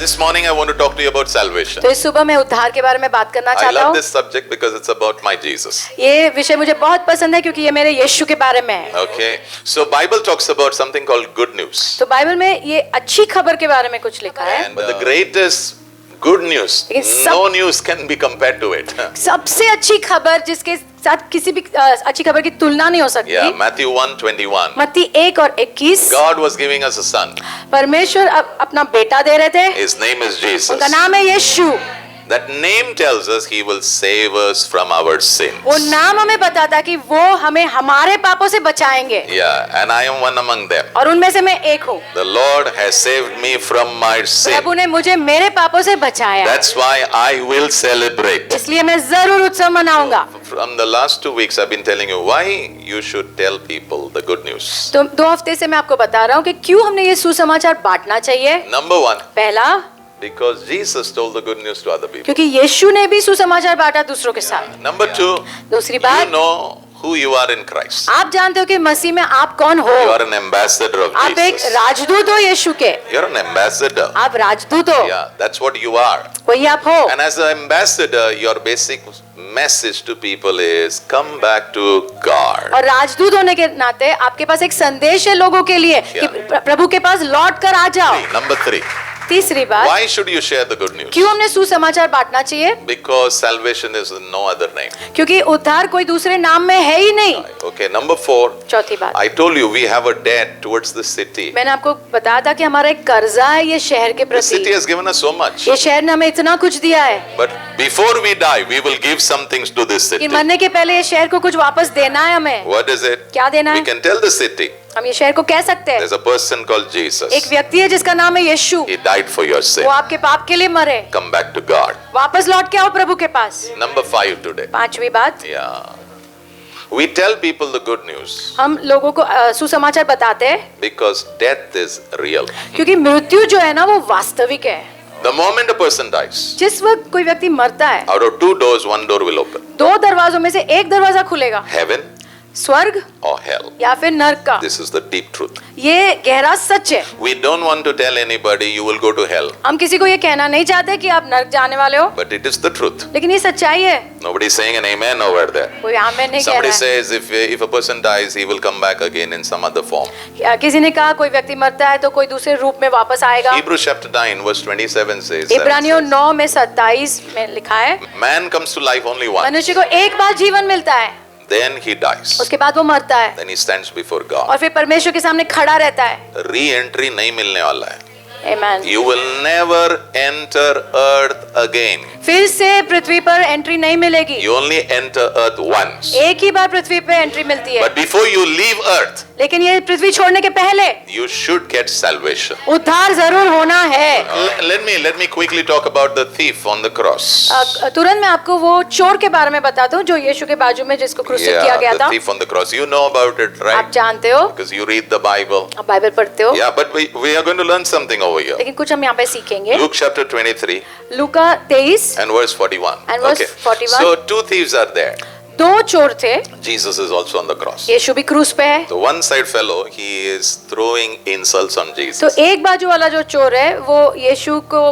This morning I want to talk to you about salvation. तो इस सुबह मैं उद्धार के बारे में बात करना I चाहता love हूँ। this subject because it's about my Jesus. ये विषय मुझे बहुत पसंद है क्योंकि ये मेरे यीशु के बारे में है। Okay, so Bible talks about something called good news. तो बाइबल में ये अच्छी खबर के बारे में कुछ लिखा है। And the greatest good news, no news can be compared to it. सबसे अच्छी खबर जिसके साथ किसी भी अच्छी खबर की तुलना नहीं हो सकती। Yeah, Matthew 1:21. मत्ती 1 और 21। God was giving us a son. परमेश्वर अपना बेटा दे रहे थे। His name is Jesus. उनका नाम है यीशु। That name tells us he will save us from our sins. वो नाम हमें बताता कि वो हमें हमारे पापों से बचाएंगे। Yeah, and I am one among them. और उनमें से मैं एक हूँ। The Lord has saved me from my sin. प्रभु ने मुझे मेरे पापों से बचाया। That's why I will celebrate. इसलिए मैं जरूर उत्सव मनाऊंगा। From the last 2 weeks I've been telling you why you should tell people the good news. तो 2 हफ्ते से मैं आपको बता रहा हूँ कि क्यों हमने ये सुसमाचार बांटना चाहिए। Number 1, पहला, because Jesus told the good news to other people. क्योंकि यीशु ने भी सुसमाचार बांटा दूसरों के साथ। Number 2, दूसरी you बात, know who you are in Christ. आप जानते हो कि मसीह में आप कौन हो। You are an ambassador of आप एक Jesus. राजदूत हो यीशु के। You're an ambassador. आप राजदूत हो। Yeah, that's what you are. वही आप हो। And as an ambassador, your basic message to people is come back to God. और राजदूत होने के नाते आपके पास एक संदेश है लोगों के लिए कि प्रभु के पास लौट कर आ जाओ। Number 3, तीसरी बात, why should you share the good news? क्यों हमने सुसमाचार बांटना चाहिए? Because salvation is in no other name. क्योंकि उद्धार कोई दूसरे नाम में है ही नहीं। Okay, number 4, चौथी बात, I told you we have a debt towards the city. मैंने आपको बताया था कि हमारा एक कर्जा है ये शहर के The city प्रति। has given us so much. ये शहर ने हमें इतना कुछ दिया है But before we die, we will give some things to this कि city. मरने के पहले ये शहर को कुछ वापस देना है हमें। What is it? क्या देना We है? can tell the city. हम ये शहर को कह सकते हैं। There's a person called Jesus. एक व्यक्ति है जिसका नाम है यीशु। He died for your sin. वो आपके पाप के लिए मरे। Come back to God. वापस लौट के आओ प्रभु के पास। Number 5 today. पांचवी बात, Yeah. We tell people the good news हम लोगों को सुसमाचार बताते हैं because death is real. क्योंकि मृत्यु जो है ना वो वास्तविक है। The moment a person dies, जिस वक्त कोई व्यक्ति मरता है, out of 2 doors, 1 door will open. 2 दरवाजों में से एक दरवाजा खुलेगा, Heaven स्वर्ग or hell. या फिर नरक का। This is the deep truth. ये गहरा सच है। We don't want to tell anybody you will go to hell, हम किसी को ये कहना नहीं चाहते कि आप नरक जाने वाले हो, but it is the truth. लेकिन ये सच्चाई है। Nobody is saying an amen over there. कोई आमीन नहीं कह Somebody रहा है। says if a person dies, he will come back again in some other form. किसी ने कहा कोई व्यक्ति मरता है तो कोई दूसरे रूप में वापस आएगा। Hebrews chapter 9 verse 27 says, इब्रानियों 9 में 27 में लिखा है, man comes to life only once, मनुष्य को एक बार जीवन मिलता है, then he dies, उसके बाद वो मरता है then he stands before God. और फिर परमेश्वर के सामने खड़ा रहता है। Re-entry नहीं मिलने वाला है. आमीन। You will never enter earth again. फिर से पृथ्वी पर एंट्री नहीं मिलेगी। You only enter earth once. एक ही बार पृथ्वी पे एंट्री मिलती है, But before you leave earth, लेकिन ये पृथ्वी छोड़ने के पहले you should get salvation. उद्धार जरूर होना है। Let me quickly talk about the thief on the cross. तुरंत मैं आपको वो चोर के बारे में बताता हूँ जो यीशु के बाजू में जिसको क्रूसिफाई किया गया The था। thief on the cross. You know about it, आप right? जानते हो, Because you read the Bible. आप बाइबल पढ़ते हो। Yeah, but we are going to learn something over here. लेकिन कुछ हम यहाँ पे सीखेंगे। Luke chapter 23 Luka 23 and verse 41. And verse 41. So 2 thieves are there. 2 चोर थे, Jesus is also on the cross. यीशु भी क्रूस पे है। The one side fellow, he is throwing insults on तो Jesus. एक बाजू वाला जो चोर है वो यीशु को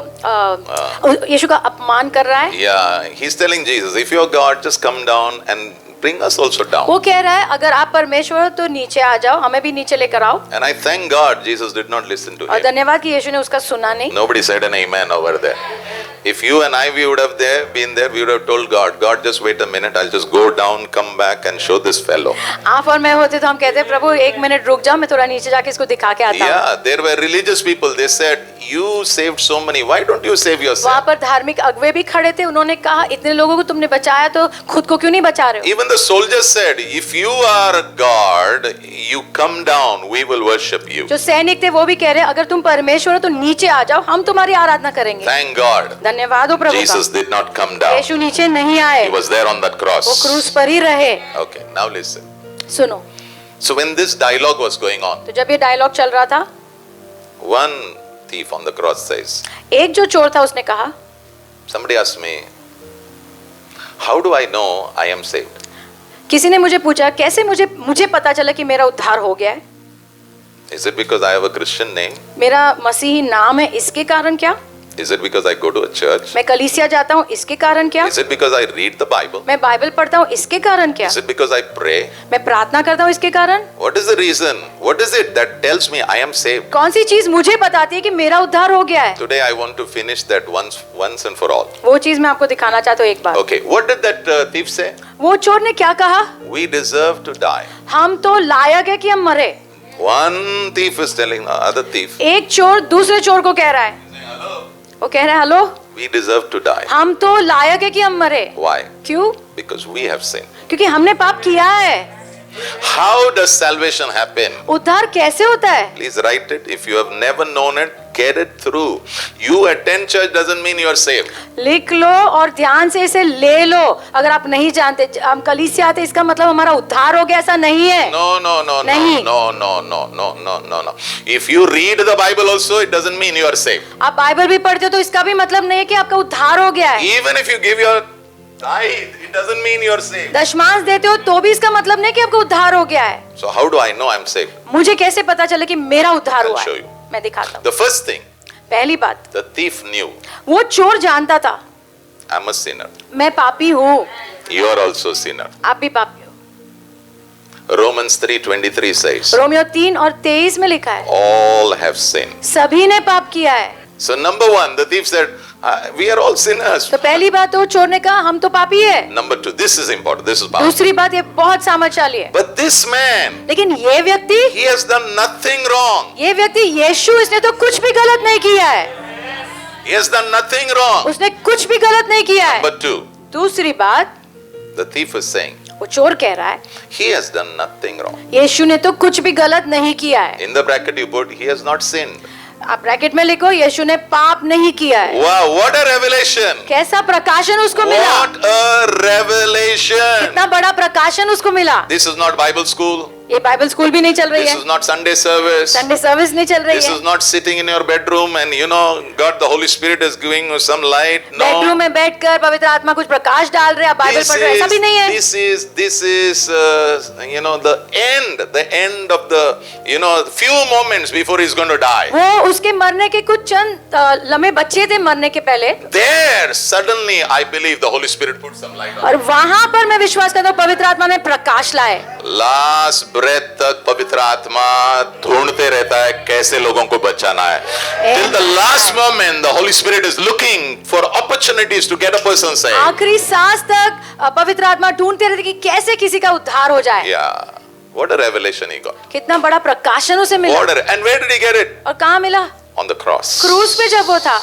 यीशु का अपमान कर रहा है। Yeah, he's telling Jesus, if you're God, just come down and bring us also down. वो कह रहा है अगर आप परमेश्वर हो तो नीचे आ जाओ, हमें भी नीचे लेकर आओ। And I thank God Jesus did not listen to और him. धन्यवाद कि यीशु ने उसका सुना नहीं। Nobody said an amen over there. If you and I, we would have been there, we would have told God, God, just wait a minute, I'll just go down, come back and show this fellow. आप और मैं होते तो हम कहते प्रभु 1 minute रुक जाओ, मैं थोड़ा नीचे जाके इसको दिखा के आता हूँ। Yeah, there were religious people, they said, you saved so many, why don't you save वहाँ yourself? पर धार्मिक अगुवे भी खड़े थे, उन्होंने कहा इतने लोगों को तुमने बचाया तो खुद को क्यों नहीं बचा रहे हो? Even the soldiers said, if you are God, you come down, we will worship you. जो सैनिक थे वो भी कह रहे अगर तुम परमेश्वर हो तो नीचे आ जाओ, हम तुम्हारी आराधना करेंगे। Thank God, धन्यवाद हो प्रभु का। Jesus did not come down. यीशु नीचे नहीं आए, He was there on that वो cross. क्रूस पर ही रहे। Okay, now listen. सुनो, So when this dialogue was going on, तो जब ये डायलॉग चल रहा था, one thief on the cross says, एक जो चोर था उसने कहा, somebody asked me, how do I know I am saved? किसी ने मुझे पूछा कैसे मुझे पता चला कि मेरा उद्धार हो गया है? Is it because I have a Christian name? मेरा मसीही नाम है इसके कारण क्या? Is it because I go to a church? मैं कलीसिया जाता हूँ इसके कारण क्या? Is it because I read the Bible? मैं बाइबल पढ़ता हूँ इसके कारण क्या? Is it because I pray? मैं प्रार्थना करता हूँ इसके कारण? What is the reason? What is it that tells me I am saved? कौन सी चीज मुझे बताती है कि मेरा उद्धार हो गया है? Today I want to finish that once and for all. वो चीज मैं आपको दिखाना चाहता हूँ एक बार। Okay, what did that thief say? वो चोर ने क्या कहा? We deserve to die. हम तो लायक है कि हम मरे। One thief is telling the other thief, एक चोर दूसरे चोर को कह रहा है, वो कह रहा है hello, we deserve to die. हम तो लायक है कि हम मरे। Why? क्यों? Because we have sinned. क्योंकि हमने पाप किया है। How does salvation happen? उद्धार कैसे होता है? Please write it. If you have never known it, get it through. You attend church doesn't mean you are saved. लिख लो और ध्यान से इसे ले लो। अगर आप नहीं जानते हम कलीसिया आते इसका मतलब हमारा उद्धार हो गया, ऐसा नहीं है। No, no, no, no, नहीं। no, no, no, no, no, no, no. If you read the Bible also, it doesn't mean you are saved. आप बाइबल भी पढ़ते हो तो इसका भी मतलब नहीं है कि आपका उद्धार हो गया है। Even if you give your tithe, it doesn't mean you are saved. दशमांश देते हो तो भी इसका मतलब नहीं कि आपका उद्धार हो गया है। So how do I know I'm saved? मुझे कैसे पता चले कि मेरा उद्धार I'll हुआ show है? you. मैं दिखाता हूँ। The first thing, पहली बात, the thief knew, वो चोर जानता था I'm a sinner. मैं पापी हूँ। You are also a sinner. आप भी पापी हो। Romans 3:23 says, रोमियो 3:23 में लिखा है all have sinned. सभी ने पाप किया है। So number one, the thief said, we are all sinners. तो पहली बात तो चोर ने कहा हम तो पापी है। Number two, this is important. This is powerful. दूसरी बात ये बहुत सामर्थ्यशाली है। But this man, लेकिन ये व्यक्ति he has done nothing wrong. ये व्यक्ति यीशु इसने तो कुछ भी गलत नहीं किया है। He has done nothing wrong. उसने कुछ भी गलत नहीं किया है। Number two, दूसरी बात, the thief is saying, वो चोर कह रहा है he has done nothing wrong. यीशु ने तो कुछ भी गलत नहीं किया है। In the bracket you put, he has not sinned. आप ब्रैकेट में लिखो यीशु ने पाप नहीं किया है। Wow, what a revelation. कैसा प्रकाशन उसको मिला, What a revelation. कितना बड़ा प्रकाशन उसको मिला। This is not Bible school. ये बाइबल स्कूल भी नहीं चल रही This है, is not Sunday service. Sunday service नहीं चल रही This है, is not sitting in your bedroom and God the Holy Spirit is giving you some light. Bedroom No. में बैठकर पवित्र आत्मा कुछ प्रकाश डाल रहे हैं, आप बाइबल पढ़ रहे हैं, ऐसा भी नहीं है। This is the end of the few moments before he's going to die. वो उसके मरने के कुछ चंद लम्हे बच्चे थे मरने के पहले, There suddenly I believe the Holy Spirit put some light on. और वहां पर मैं विश्वास करता हूँ पवित्र आत्मा ने प्रकाश लाए। Last breath तक पवित्र आत्मा ढूंढते रहता है कैसे लोगों को बचाना है. Till the last moment the Holy Spirit is looking for opportunities to get a person saved. आखिरी सांस तक पवित्र आत्मा ढूंढते रहते कि कैसे किसी का उद्धार हो जाए। Yeah. What a revelation he got. कितना बड़ा प्रकाशन उसे मिला। And where did he get it? और कहाँ मिला? On the cross. क्रूस पे जब वो था।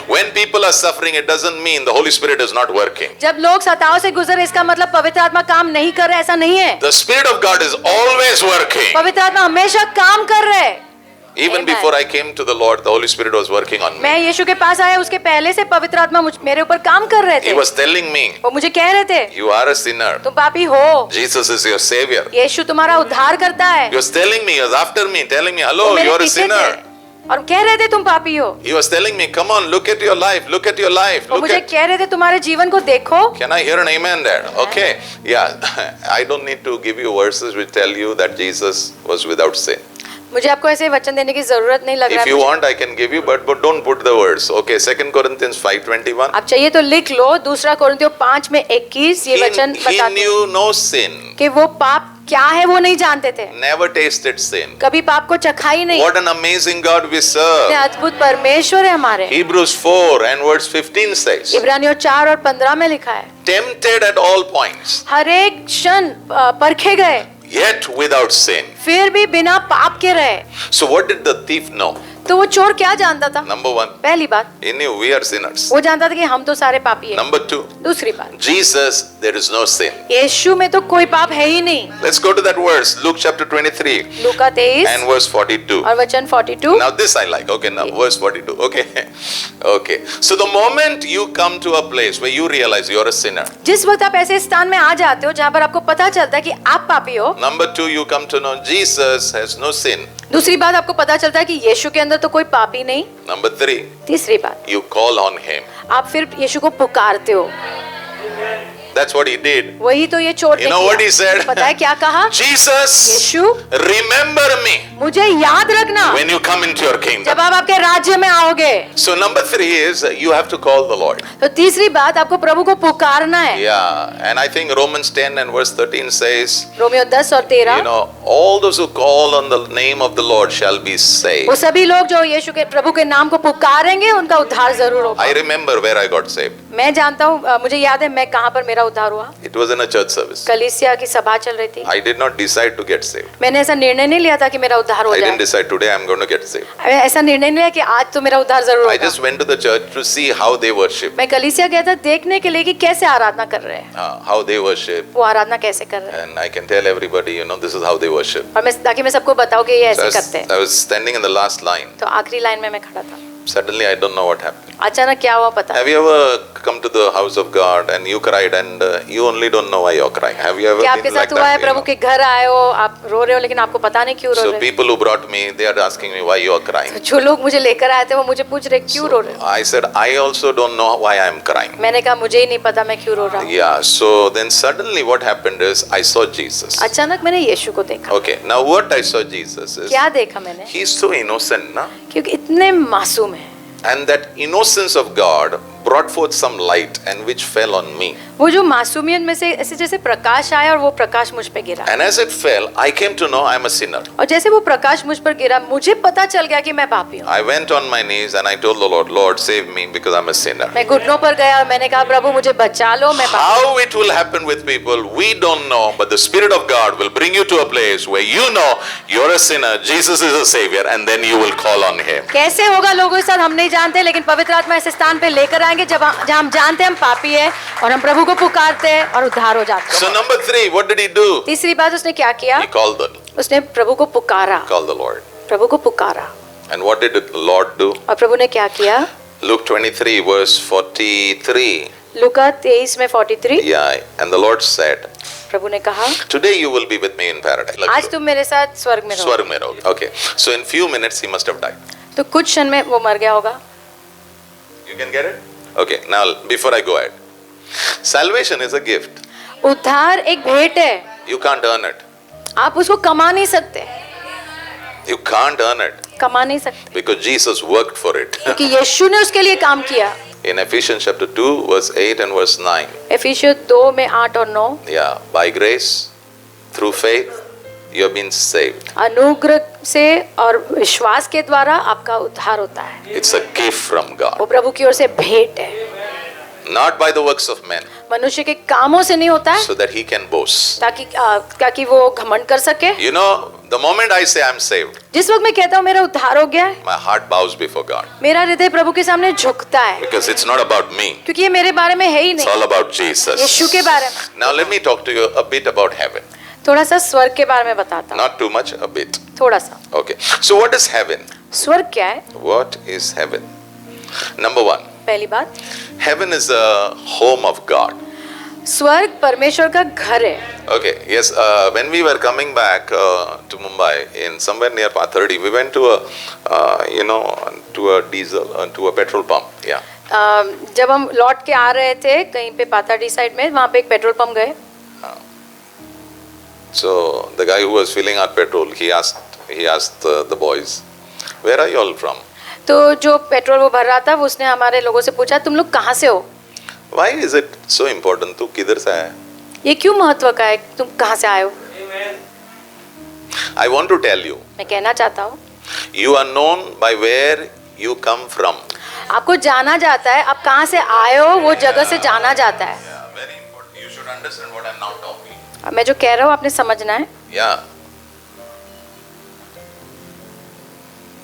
When people are suffering, it doesn't mean the Holy Spirit is not working. जब लोग सताव से गुजरे इसका मतलब पवित्र आत्मा काम नहीं कर रहा, ऐसा नहीं है। The Spirit of God is always working. पवित्र आत्मा हमेशा काम कर रहे हैं। Even before I came to the Lord, the Holy Spirit was working on me. मैं यीशु के पास आया उसके पहले से पवित्र आत्मा मेरे ऊपर काम कर रहे He थे। was telling me, वो मुझे कह रहे थे you are a sinner. तुम पापी हो, Jesus is your savior. यीशु तुम्हारा उद्धार करता है। He was telling me, he was after me, telling me, hello, वो मेरे you are a पीछे sinner. थे और कह रहे थे तुम पापी हो। He was telling me, come on, look at your life, look at your life, वो look मुझे at. कह रहे थे तुम्हारे जीवन को देखो। Can I hear an amen there? Okay. Yeah. I don't need to give you verses which tell you that Jesus was without sin. मुझे आपको ऐसे वचन देने की जरूरत नहीं लग रहा If है you मुझे। want, I can give you, but don't put the words. Okay, 2 Corinthians 5:21. आप चाहिए तो लिख लो, दूसरा कोरिन्थियों 5:21 ये वचन He बताते हैं knew no sin, कि वो पाप क्या है वो नहीं जानते थे, never tasted sin. कभी पाप को चखा ही नहीं। What an amazing God we इतने serve. अद्भुत परमेश्वर है हमारे। Hebrews 4 and verse 15 says, इब्रानियों 4:15 में लिखा है tempted at all points, हर एक क्षण परखे गए, yet without sin. फिर भी बिना पाप के रहे। So what did the thief know? तो वो चोर क्या जानता था? Number one, पहली बात he knew we are sinners. वो जानता था कि हम तो सारे पापी हैं। Number two, दूसरी बात, Jesus, there is no sin. यीशु में तो कोई पाप है ही नहीं। Let's go to that verse, Luke chapter 23 Luka 23 and verse 42. और वचन 42। Now this I like. Okay, now verse 42. Okay. Okay. So the moment you come to a place where you realize you're a sinner. जिस वक्त आप ऐसे स्थान में आ जाते हो जहाँ पर आपको पता चलता है कि आप पापी हो, Number two, you come to know Jesus has no sin. दूसरी बात आपको पता चलता है कि यीशु के अंदर तो कोई पाप ही नहीं। Number three, तीसरी बात, you call on him. आप फिर यीशु को पुकारते हो। That's what he did. वही तो ये चोर ने You know what he किया। said? पता है क्या कहा? Jesus, यीशु, remember me मुझे याद रखना when you come into your kingdom. जब आप आपके राज्य में आओगे। So number 3 is you have to call the Lord. तो तीसरी बात, आपको प्रभु को पुकारना है। Yeah, and I think Romans 10 and verse 13 says, Romeo 10 और 13, you know, all those who call on the name of the Lord shall be वो saved. सभी लोग जो यीशु के प्रभु के नाम को पुकारेंगे उनका उद्धार जरूर होगा। I remember where I got saved. मैं जानता हूँ, मुझे याद है मैं कहाँ पर मेरा उद्धार हुआ। It was in a church service. कलीसिया की सभा चल रही थी। I did not decide to get saved. मैंने ऐसा निर्णय नहीं लिया था कि मेरा उद्धार हो I didn't जाए। decide today I'm going to get saved. ऐसा निर्णय नहीं लिया कि आज तो मेरा उद्धार जरूर I होगा। just went to the church to see how they worship. मैं कलीसिया गया था देखने के लिए कि कैसे आराधना कर रहे हैं, How they worship. वो आराधना कैसे कर रहे हैं, And I can tell everybody, you know, this is how they worship. और मैं ताकि मैं सबको बताऊं कि ये So ऐसे करते हैं। I was standing in the last line. तो आखिरी लाइन में मैं खड़ा था। Suddenly, I don't know what happened. अचानक क्या हुआ पता है? Have you ever come to the house of God and you cried and you only don't know why you're crying? Have you ever क्या आपके been like साथ हुआ है? that? You Prabhu know? के घर आए हो, आप रो रहे हो लेकिन आपको पता नहीं क्यों रो So रहे people who brought me, they are asking me why you are crying. हो। जो लोग मुझे लेकर आए थे वो मुझे पूछ रहे क्यों रो रहे हो। I said, I also don't know why I am crying. मैंने कहा मुझे ही नहीं पता मैं क्यों रो रहा हूँ। Yeah, so then suddenly what happened is I saw Jesus. अचानक मैंने यीशु को देखा। Okay, now what I saw Jesus is, क्या देखा मैंने? he's so innocent, na? क्योंकि इतने मासूम है। And that innocence of God brought forth some light and which fell on me. वो जो मासूमियत में से ऐसे जैसे प्रकाश आया और वो प्रकाश मुझ पे गिरा। And as it fell, I came to know I'm a sinner. और जैसे वो प्रकाश मुझ पर गिरा मुझे पता चल गया कि मैं पापी हूँ। I went on my knees and I told the Lord, Lord, save me because I'm a sinner. मैं घुटनों पर गया और मैंने कहा प्रभु मुझे बचा लो, मैं पापी हूँ। How it will happen with people, we don't know, but the Spirit of God will bring you to a place where you know you're a sinner, Jesus is a Savior, and then you will call on Him. कैसे होगा लोगों के साथ हम नहीं जानते, लेकिन पवित्र आत्मा ऐसे स्थान पे लेकर आएंगे जहाँ हम जानते हैं हम पापी है और हम प्रभु को पुकारते हैं और उद्धार हो जाते So हैं। number 3, what did he do? तीसरी बात उसने क्या किया? He called उसने प्रभु को पुकारा, the Lord. प्रभु को पुकारा। And what did the Lord do? और प्रभु ने क्या किया? Luke 23 verse 43. लूका 23 में 43, Yeah, and the Lord said, प्रभु ने कहा today you will be with me in paradise. आज तुम मेरे साथ स्वर्ग में रहो। स्वर्ग में रहोगे. Okay, so in few minutes he must have died. तो कुछ क्षण में वो मर गया होगा। You can get it? Okay, now before I go ahead, salvation is a gift. उद्धार एक भेंट है, You can't earn it. आप उसको कमा नहीं सकते, You can't earn it कमा नहीं सकते, because Jesus worked for it. क्योंकि यीशु ने उसके लिए काम किया। In Ephesians chapter 2 verse 8 and verse 9. एफिसियों 2 में 8 और 9, Yeah, by grace through faith you have been saved. अनुग्रह से और विश्वास के द्वारा आपका उद्धार होता है। It's a gift from वो God, प्रभु की ओर से भेंट है, not by the works of men, मनुष्य के कामों से नहीं होता है so that he can boast. ताकि वो घमंड कर सके। You know, the moment I say I'm saved, जिस वक्त मैं कहता हूँ मेरा उद्धार हो गया है, my heart bows before God मेरा हृदय प्रभु के सामने झुकता है, because it's not about me. क्योंकि ये मेरे बारे में है ही It's नहीं, all about Jesus. यीशु के बारे में। Now let me talk to you a bit about heaven. थोड़ा सा स्वर्ग के बारे में बताता हूँ, Not too much, a bit. थोड़ा सा। Okay. So what is heaven? स्वर्ग क्या है? What is heaven? Number 1. पहली बात, Heaven is a home of God. स्वर्ग परमेश्वर का घर है। Okay. Yes. When we were coming back to Mumbai, in somewhere near Pathurdi, we went to to a diesel, to a petrol pump. Yeah. जब हम लौट के आ रहे थे कहीं पे पाताडी साइड में, वहाँ पे एक पेट्रोल पंप गए। So the guy who was filling our petrol, he asked the boys, "Where are you all from?" तो जो पेट्रोल वो भर रहा था, वो उसने हमारे लोगों से पूछा तुम लोग कहाँ से हो? Why is it so important? तू किधर से आया? ये क्यों महत्व का है, तुम कहाँ से आए हो? I want to tell you, मैं कहना चाहता हूँ you are known by where you come from. आपको जाना जाता है, आप कहाँ से आए हो वो जगह से जाना जाता है। Yeah, very important. You should understand what I'm now talking. अब मैं जो कह रहा हूँ आपने समझना है, Yeah.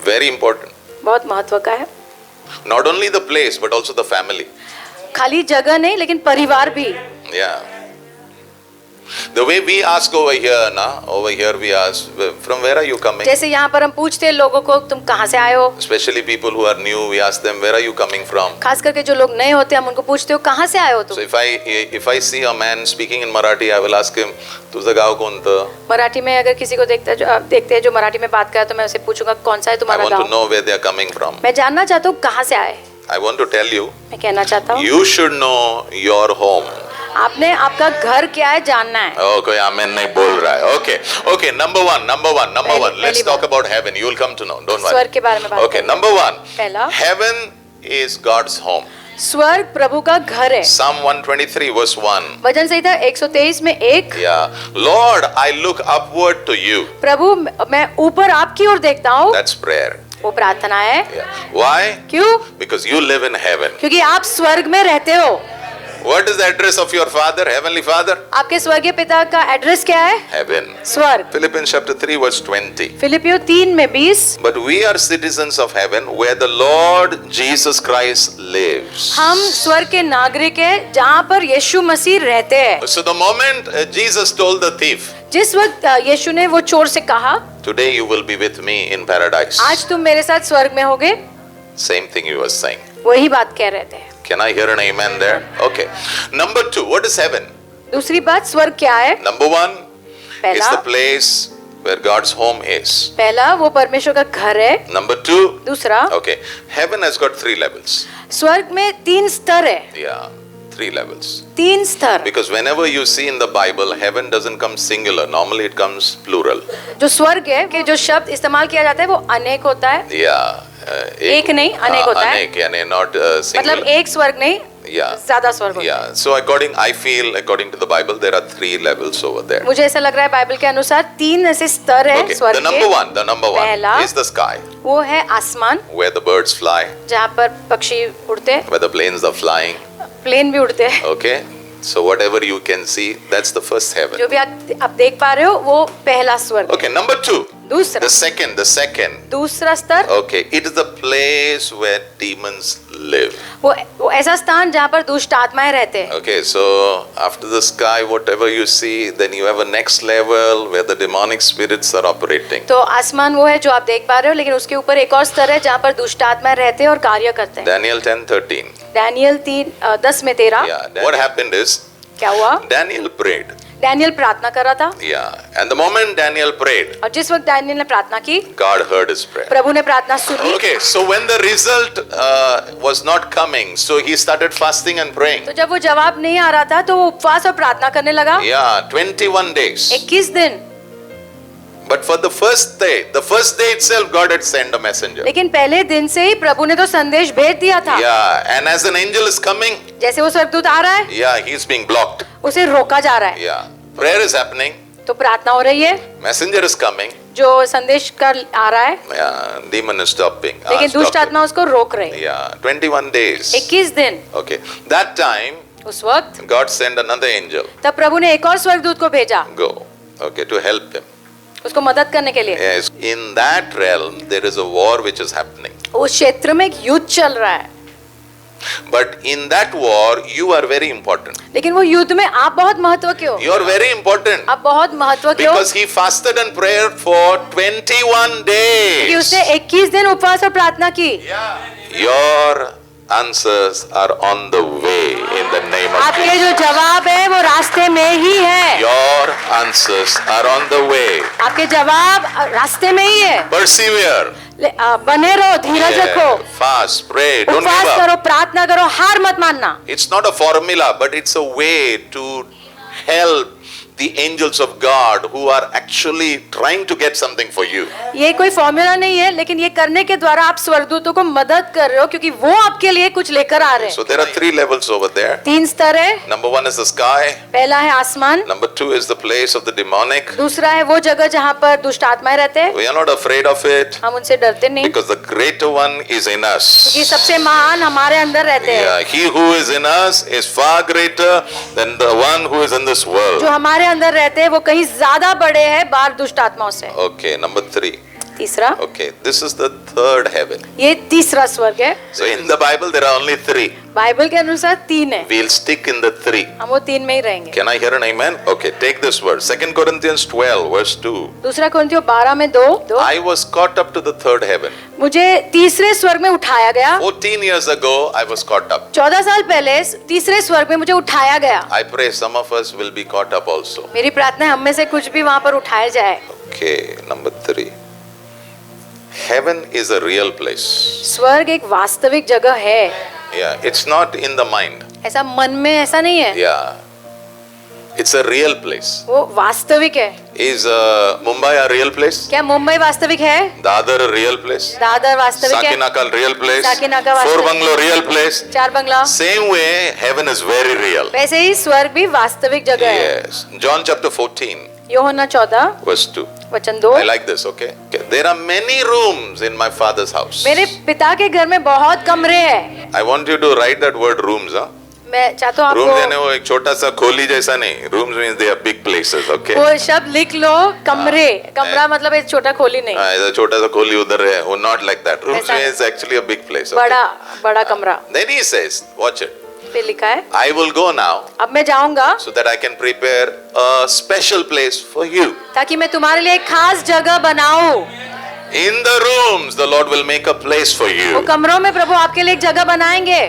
Very important. बहुत महत्व का है। Not only the place but also the family. खाली जगह नहीं लेकिन परिवार भी। Yeah. The way we ask over here we ask, from where are you coming? जैसे यहाँ पर हम पूछते हैं लोगों को तुम कहाँ से आए हो, Especially people who are new, we ask them, where are you coming from? खास करके जो लोग नए होते हैं हम उनको पूछते हो कहाँ से आए हो So तुम। if I see a man speaking in Marathi, I will ask him, तुझं गाव कोणतं? मराठी में अगर किसी को देखते हैं जो मराठी में बात करे तो मैं उसे पूछूंगा कौन सा है I तुम्हारा want to गाँव। know where they are coming from. मैं जानना चाहता हूँ कहाँ से आए। I want to tell you, मैं कहना चाहता हूँ you should know your home. आपने आपका घर क्या है जानना है. Oh, कोई आमेन नहीं बोल रहा है. Okay, okay. Number one. पहली Let's talk बात. about heaven. You will come to know. Don't worry. स्वर्ग के बारे में बात Okay, करेंगे. number one. पहला, Heaven is God's home. स्वर्ग प्रभु का घर है. Psalm 123 verse 1. वचन संहिता 123 में 1. Yeah. Lord, I look upward to you. प्रभु मैं ऊपर आपकी ओर देखता हूँ. That's prayer. वो प्रार्थना है. Yeah. Why? क्यों? Because you live in heaven. क्योंकि आप स्वर्ग में रहते हो. What is the address of your Father, Heavenly Father? आपके स्वर्गीय पिता का एड्रेस क्या है? Heaven. स्वर्ग. Philippians chapter 3 verse 20. फिलिपियो 3 में 20. But we are citizens of heaven where the Lord Jesus Christ lives. हम स्वर्ग के नागरिक हैं जहाँ पर यीशु मसीह रहते हैं. So the moment Jesus told the thief, जिस वक्त यीशु ने वो चोर से कहा, today you will be with me in paradise. आज तुम मेरे साथ स्वर्ग में होगे, Same thing he was saying. वही बात कह रहे थे. Can I hear an amen there? Okay. Number 2, what is heaven? दूसरी बात, स्वर्ग क्या है? Number 1 is पहला, the place where God's home is. पहला वो परमेश्वर का घर है. Number 2, दूसरा, okay, heaven has got 3 levels. स्वर्ग में 3 स्तर है. Yeah, 3 levels. 3 स्तर. Because whenever you see in the Bible, heaven doesn't come singular. Normally it comes plural. जो स्वर्ग है कि जो शब्द इस्तेमाल किया जाता है वो अनेक होता है. Yeah. एक नहीं, अनेक होता है. अनेक यानी not single. मतलब एक स्वर्ग नहीं, Yeah. ज्यादा स्वर्ग होता है. Yeah. So according to the Bible, there are 3 levels over there. मुझे ऐसा लग रहा है बाइबल के अनुसार 3 ऐसे स्तर है Okay. स्वर्ग The number के. 1 पहला, is the sky, वो है आसमान where the birds fly, जहाँ पर पक्षी उड़ते हैं, where the planes are flying. Plane भी उड़ते हैं. Okay. So whatever you can see, that's the first heaven. जो भी आप देख पा रहे हो वो पहला स्वर्ग. Okay. Number 2. दूसरा, The second. दूसरा स्तर, Okay. It is the place where demons live. वो ऐसा स्थान जहाँ पर दुष्ट आत्माएं रहते हैं. Okay, so after the sky, whatever you see, then you have a next level where the demonic spirits are operating. तो आसमान वो है जो आप देख पा रहे हो, लेकिन उसके ऊपर एक और स्तर है जहाँ पर दुष्ट आत्माएं रहते हैं और कार्य करते हैं. Daniel 10:13. डैनियल 10 में 13. Yeah. What happened is क्या हुआ? Daniel prayed. डैनियल प्रार्थना कर रहा था. Yeah. And the moment Daniel prayed, और जिस वक्त डैनियल ने प्रार्थना की, God heard his prayer. प्रभु ने प्रार्थना सुनी. Okay, so when the result was not coming, so he started fasting and praying. तो जब वो जवाब नहीं आ रहा था तो वो उपवास और प्रार्थना करने लगा. Yeah, 21 days. 21 दिन. But for the first day itself, God had sent a messenger. लेकिन पहले दिन से ही प्रभु ने तो संदेश भेज दिया था. Yeah, and as an angel is coming, जैसे वो स्वर्गदूत आ रहा है, yeah, he's being blocked. उसे रोका जा रहा है. Yeah, prayer is happening. तो प्रार्थना हो रही है, Messenger is coming. जो संदेश कर आ रहा है, Yeah, demon is stopping. लेकिन दुष्ट आत्मा उसको रोक रहे. Yeah, 21 days. 21 दिन. Okay, that time उस वक्त God sent another angel. तब प्रभु ने एक और स्वर्गदूत को भेजा, Go. Okay, to help him. उसको मदद करने के लिए. Yes, in that realm there is a war which is happening. उस क्षेत्र में एक युद्ध चल रहा है. But in that war you are very important. लेकिन वो युद्ध में आप बहुत महत्व के हो. You are very important. आप बहुत महत्व के हो. Because he fasted and prayed for 21 कि days. उसने 21 दिन उपवास और प्रार्थना की. Your answers are on the way in the name of आपके Jesus. जो जवाब है वो रास्ते में ही है. Your answers are on the way. आपके जवाब रास्ते में ही है. Persevere. बने रहो, धीरज रखो, Fast, pray, don't उपवास give करो, up. प्रार्थना करो, हार मत मानना. It's not a formula, but it's a way to help the angels of God who are actually trying to get something for you. ये कोई फॉर्मूला नहीं है, लेकिन ये करने के द्वारा आप स्वर्गदूतों को मदद कर रहे हो क्योंकि वो आपके लिए कुछ लेकर आ रहे हैं. So there are 3 levels over there. 3 स्तर है. Number 1 is the sky. पहला है आसमान. Number 2 is the place of the demonic. दूसरा है वो जगह जहाँ पर दुष्ट आत्माएं रहते हैं. We are not afraid of it हम उनसे डरते नहीं, because the greater one is in us. क्योंकि सबसे महान हमारे अंदर रहते हैं. Yeah, he who is in us is far greater than the one who is in this world. जो हमारे अंदर रहते हैं वो कहीं ज्यादा बड़े हैं बाहर दुष्ट आत्माओं से. Okay, number 3. तीसरा, Okay, this is the third heaven. ये तीसरा स्वर्ग है. So in the Bible there are only 3. Bible के अनुसार 3 है. We'll stick in the 3. हम वो 3 में ही रहेंगे. Can I hear an amen? Okay, take this verse. 2 Corinthians 12 verse 2. दूसरा कोरिन्थियों 12 में 2. I was caught up to the third heaven. मुझे तीसरे स्वर्ग में उठाया गया. 14 years ago I was caught up. 14 साल पहले तीसरे स्वर्ग में मुझे उठाया गया. I pray some of us will be caught up also. मेरी प्रार्थना है हम में से कुछ भी वहां पर उठाया जाए. Okay, number 3. Heaven is a real place. स्वर्ग एक वास्तविक जगह है. Yeah, it's not in the mind. ऐसा मन में ऐसा नहीं है. Yeah, It's a real place. वो वास्तविक है। Is Mumbai a real place? क्या मुंबई वास्तविक है? Dadar a real place? Dadar वास्तविक है। Sakinaka real place? साकिनाका वास्तविक। Four Bungalow real place? चार बंगला। Same way, heaven is very real. वैसे ही स्वर्ग भी वास्तविक जगह है। Yes. John chapter 14, यूहन्ना 14 verse 2. वचन 2। I like this, okay? There are many rooms in my father's house. मेरे पिता के घर में बहुत कमरे हैं। I want you to write that word rooms, huh? मैं चाहता हूँ Room यानी आपको वो एक छोटा सा खोली जैसा नहीं. Rooms means they are big places, okay? वो शब्द लिख लो, कमरे। कमरा मतलब एक छोटा खोली नहीं, ऐसा छोटा सा खोली उधर है. Oh, not like that. Rooms ऐसा- means actually a big place. Okay? बड़ा कमरा। Then he says, watch it. पे लिखा है, I will go now अब मैं जाऊंगा so that I can prepare a special place for you. ताकि मैं तुम्हारे लिए एक खास जगह बनाऊं। In the rooms, the Lord will make a place for वो you. कमरों में प्रभु आपके लिए एक जगह बनाएंगे।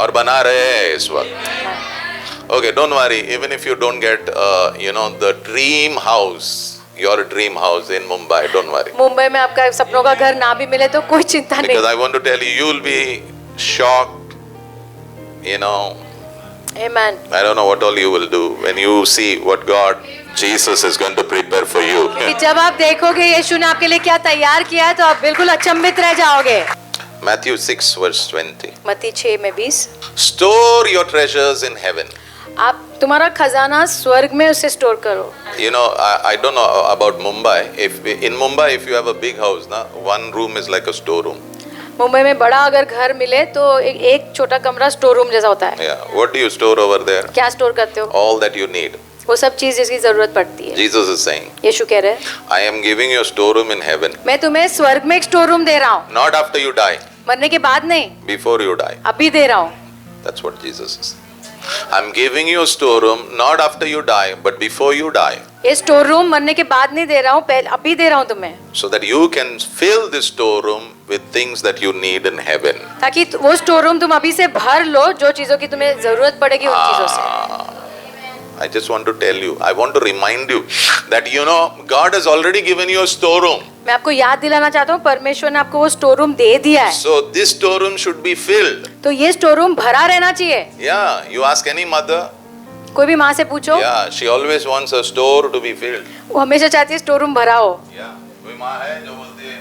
और बना रहे हैं इस वक्त. Okay, don't worry. Even if you don't get, the dream house, your dream house in Mumbai, don't worry. Mumbai में आपका सपनों का घर ना भी मिले तो कोई चिंता Because नहीं। I want to tell you, you'll be shocked. Amen। I don't know what all you will do when you see what God, Jesus is going to prepare for you. कि जब आप देखोगे यीशु ने आपके लिए क्या तैयार किया है तो आप बिल्कुल अचंभित रह जाओगे। Matthew 6 verse 20. मत्ती 6 में 20। Store your treasures in heaven. आप तुम्हारा खजाना स्वर्ग में उसे स्टोर करो। I don't know about Mumbai. In Mumbai, if you have a big house, one room is like a storeroom. Mumbai में बड़ा अगर घर मिले तो एक छोटा कमरा स्टोर रूम जैसा होता है। Yeah. What do you store over there? क्या स्टोर करते हो? All that you need. वो सब चीज जिसकी जरूरत पड़ती है। Jesus is saying, यीशु कह रहे हैं, I am giving you a storeroom in heaven. मैं तुम्हें स्वर्ग में एक स्टोर रूम दे रहा हूँ। Not after you die, मरने के बाद नहीं, before you die. अभी दे रहा हूँ। That's what Jesus is. I'm giving you a storeroom not after you die, but before you die. ये स्टोर रूम मरने के बाद नहीं दे रहा हूँ, पहले अभी दे रहा हूँ तुम्हें। So that you can fill this storeroom with things that you need in heaven. ताकि वो स्टोर रूम तुम अभी से भर लो जो चीजों की तुम्हें जरूरत पड़ेगी उन चीजों से। I just want to tell you, I want to remind you that God has already given you a storeroom. मैं आपको याद दिलाना चाहता हूँ परमेश्वर ने आपको वो स्टोर रूम दे दिया है। So this storeroom should be filled. तो ये स्टोर रूम भरा रहना चाहिए। Yeah, you ask any mother. कोई भी माँ से पूछो, Yeah, she always wants a store to be filled. वो हमेशा चाहती है स्टोर रूम भरा हो। Yeah, कोई माँ है जो बोलती है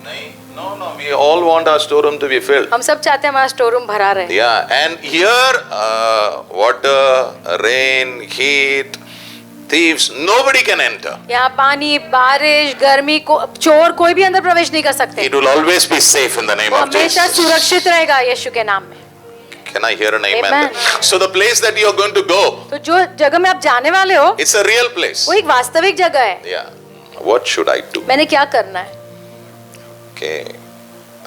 नहीं, no, we all want our storeroom to be filled. हम सब चाहते हैं हमारा स्टोर रूम भरा रहे। Yeah, and here, water, rain, heat, thieves, nobody can enter. यहाँ पानी, बारिश, गर्मी को चोर कोई भी अंदर प्रवेश नहीं कर सकते। It will always be safe in the name वो of हमेशा Jesus. सुरक्षित रहेगा यीशु के नाम में। Can I hear an amen? Amen. So the place that you are going to go, तो जो जगह में आप जाने वाले हो it's a real place. वो एक वास्तविक जगह है। Yeah. What should I do? मैंने क्या करना है? Okay.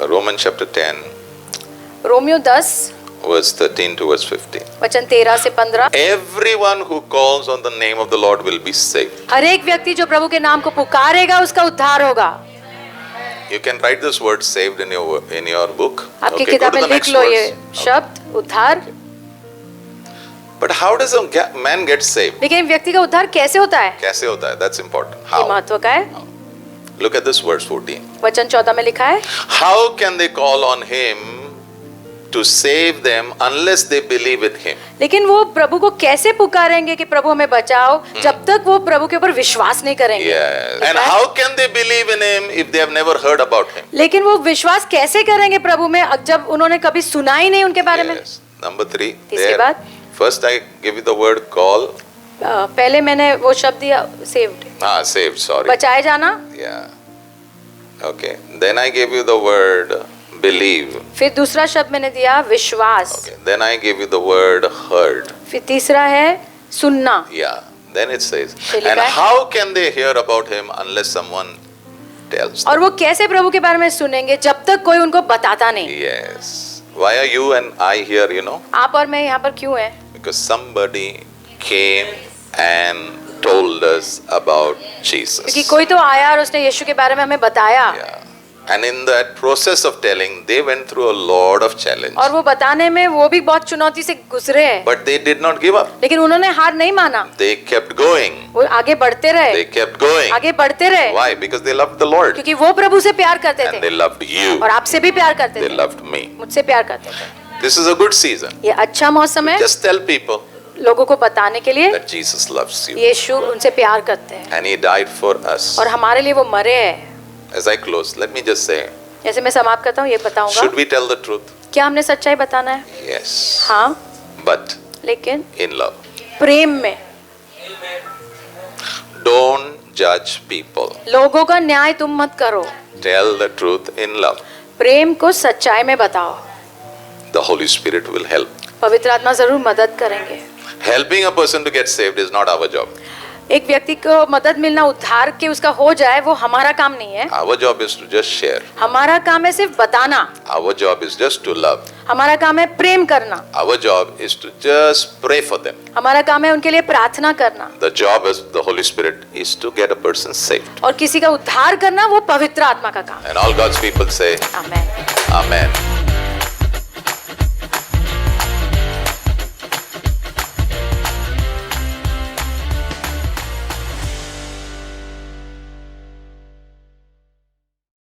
Romans chapter 10, Romeo 10 verse 13 to verse 15. वचन 13 से 15। Everyone who calls on the name of the Lord will be saved. हर एक व्यक्ति जो प्रभु के नाम को पुकारेगा उसका उद्धार होगा। You can write this word saved in your book. आपकी Okay, किताब go to में the लिख next लो verse. ये शब्द उद्धार। But how does a man get saved? लेकिन व्यक्ति का उद्धार कैसे होता है? कैसे होता है? That's important. ये How? महत्व का है। Look at this verse 14. वचन 14 में लिखा है, How can they call on him to save them unless they believe with him? लेकिन वो प्रभु को कैसे पुकारेंगे कि प्रभु हमें बचाओ जब तक वो प्रभु के ऊपर विश्वास नहीं करेंगे। Yes. And लिखा है, how can they believe in him if they have never heard about him? लेकिन वो विश्वास कैसे करेंगे प्रभु में जब उन्होंने कभी सुना ही नहीं उनके बारे में। Yes. Number 3. इसके There. बाद First I give you the word call. पहले मैंने वो शब्द दिया सेव्ड, Saved, sorry. बचाए जाना। Yeah. Okay. Then I gave you the word believe. फिर दूसरा शब्द मैंने दिया विश्वास। Okay. Then I gave you the word heard. फिर तीसरा है सुनना। Yeah. Then it says, फिर लिखा and है, how can they hear about him unless someone tells them? और वो कैसे प्रभु के बारे में सुनेंगे जब तक कोई उनको बताता नहीं। Yes. Why are you and I here, आप और मैं यहाँ पर क्यों हैं? Because somebody came and told us about Jesus. क्योंकि कोई तो आया और उसने यीशु के बारे में हमें बताया। Yeah. And in that process of telling, they went through a lot of challenge. और वो बताने में वो भी बहुत चुनौती से गुजरे हैं। But they did not give up. लेकिन उन्होंने हार नहीं माना, They kept going. वो आगे बढ़ते रहे। They kept going. आगे बढ़ते रहे। Why? Because they loved the Lord. क्योंकि वो प्रभु से प्यार करते And they थे loved you. और आपसे भी प्यार करते They थे, loved me. मुझसे प्यार करते थे। This is a good season. ये अच्छा मौसम है। Just tell people, लोगों को बताने के लिए that Jesus loves you. यीशु उनसे प्यार करते हैं And he died for us. और हमारे लिए वो मरे हैं। As I close, let me just say, जैसे मैं समाप्त करता हूँ ये बताऊंगा, should we tell the truth? क्या हमने सच्चाई बताना है? Yes. हाँ, But लेकिन in love. प्रेम में। Don't judge people. लोगों का न्याय तुम मत करो, Tell the truth in love. प्रेम को सच्चाई में बताओ। The Holy Spirit will help. पवित्र आत्मा जरूर मदद करेंगे। Helping a person to get saved is not our job. एक व्यक्ति को मदद मिलना, उद्धार के उसका हो जाए, वो हमारा काम नहीं है। Our job is to just share. हमारा काम है सिर्फ बताना। Our job is just to love. हमारा काम है प्रेम करना। Our job is to just pray for them. हमारा काम है उनके लिए प्रार्थना करना। The job of the Holy Spirit is to get a person saved. और किसी का उद्धार करना वो पवित्र आत्मा का काम। And all God's people say, amen. Amen.